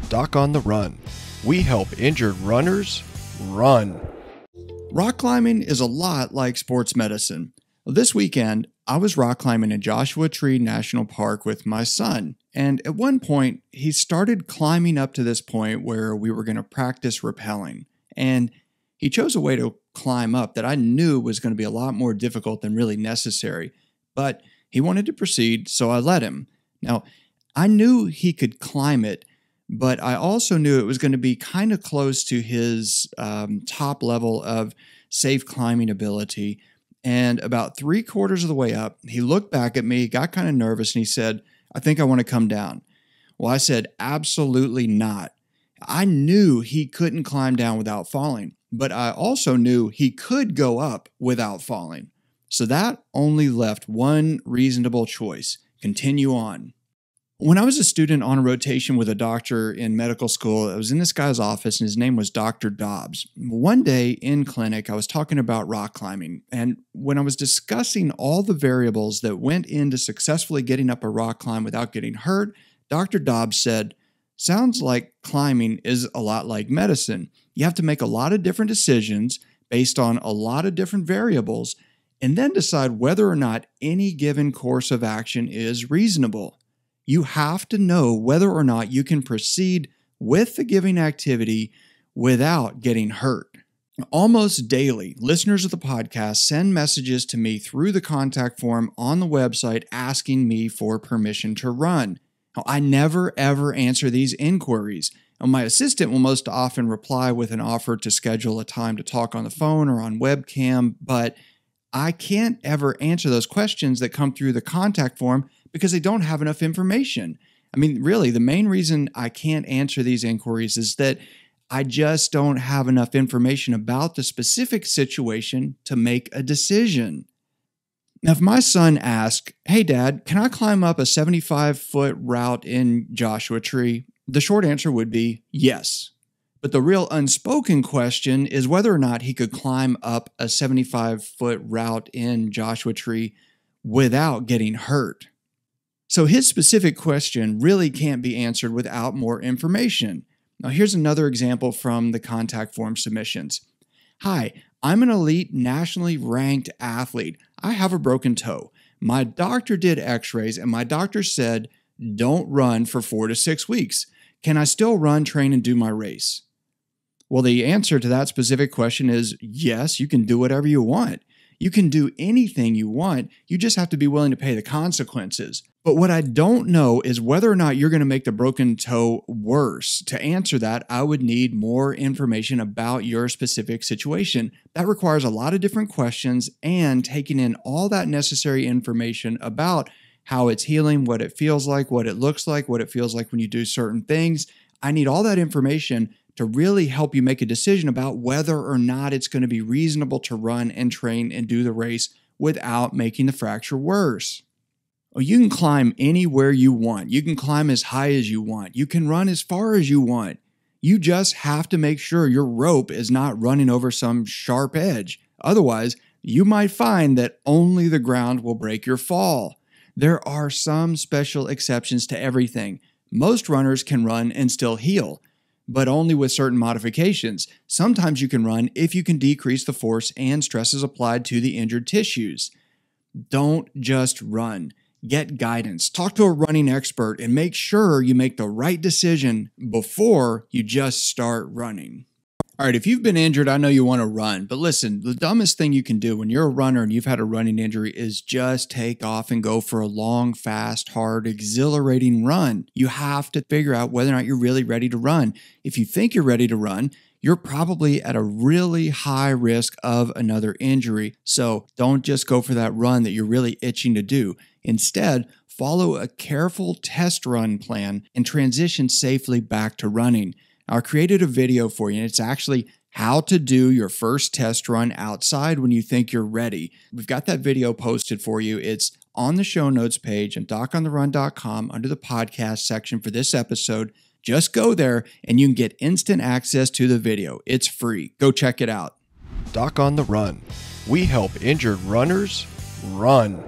Doc on the Run. We help injured runners run. Rock climbing is a lot like sports medicine. This weekend, I was rock climbing in Joshua Tree National Park with my son, and at one point, he started climbing up to this point where we were going to practice rappelling, and he chose a way to climb up that I knew was going to be a lot more difficult than really necessary, but he wanted to proceed, so I let him. Now, I knew he could climb it, but I also knew it was going to be kind of close to his top level of safe climbing ability. And about 3/4 of the way up, he looked back at me, got kind of nervous, and he said, "I think I want to come down." Well, I said, "Absolutely not." I knew he couldn't climb down without falling, but I also knew he could go up without falling. So that only left one reasonable choice: continue on. When I was a student on a rotation with a doctor in medical school, I was in this guy's office and his name was Dr. Dobbs. One day in clinic, I was talking about rock climbing, and when I was discussing all the variables that went into successfully getting up a rock climb without getting hurt, Dr. Dobbs said, "Sounds like climbing is a lot like medicine. You have to make a lot of different decisions based on a lot of different variables, and then decide whether or not any given course of action is reasonable. You have to know whether or not you can proceed with the given activity without getting hurt." Almost daily, listeners of the podcast send messages to me through the contact form on the website asking me for permission to run. Now, I never ever answer these inquiries. Now, my assistant will most often reply with an offer to schedule a time to talk on the phone or on webcam, but I can't ever answer those questions that come through the contact form because they don't have enough information. I mean, really, the main reason I can't answer these inquiries is that I just don't have enough information about the specific situation to make a decision. Now, if my son asked, "Hey, Dad, can I climb up a 75-foot route in Joshua Tree?" the short answer would be yes. But the real unspoken question is whether or not he could climb up a 75-foot route in Joshua Tree without getting hurt. So his specific question really can't be answered without more information. Now here's another example from the contact form submissions. "Hi, I'm an elite nationally ranked athlete. I have a broken toe. My doctor did x-rays and my doctor said, don't run for 4 to 6 weeks. Can I still run, train, and do my race?" Well, the answer to that specific question is yes, you can do whatever you want. You can do anything you want. You just have to be willing to pay the consequences. But what I don't know is whether or not you're going to make the broken toe worse. To answer that, I would need more information about your specific situation. That requires a lot of different questions and taking in all that necessary information about how it's healing, what it feels like, what it looks like, what it feels like when you do certain things. I need all that information to really help you make a decision about whether or not it's going to be reasonable to run and train and do the race without making the fracture worse. Oh, you can climb anywhere you want. You can climb as high as you want. You can run as far as you want. You just have to make sure your rope is not running over some sharp edge. Otherwise, you might find that only the ground will break your fall. There are some special exceptions to everything. Most runners can run and still heal, but only with certain modifications. Sometimes you can run if you can decrease the force and stresses applied to the injured tissues. Don't just run. Get guidance. Talk to a running expert and make sure you make the right decision before you just start running. All right, if you've been injured, I know you want to run, but listen, the dumbest thing you can do when you're a runner and you've had a running injury is just take off and go for a long, fast, hard, exhilarating run. You have to figure out whether or not you're really ready to run. If you think you're ready to run, you're probably at a really high risk of another injury. So don't just go for that run that you're really itching to do. Instead, follow a careful test run plan and transition safely back to running. I created a video for you, and it's actually how to do your first test run outside when you think you're ready. We've got that video posted for you. It's on the show notes page on docontherun.com under the podcast section for this episode. Just go there and you can get instant access to the video. It's free. Go check it out. Doc on the Run. We help injured runners run.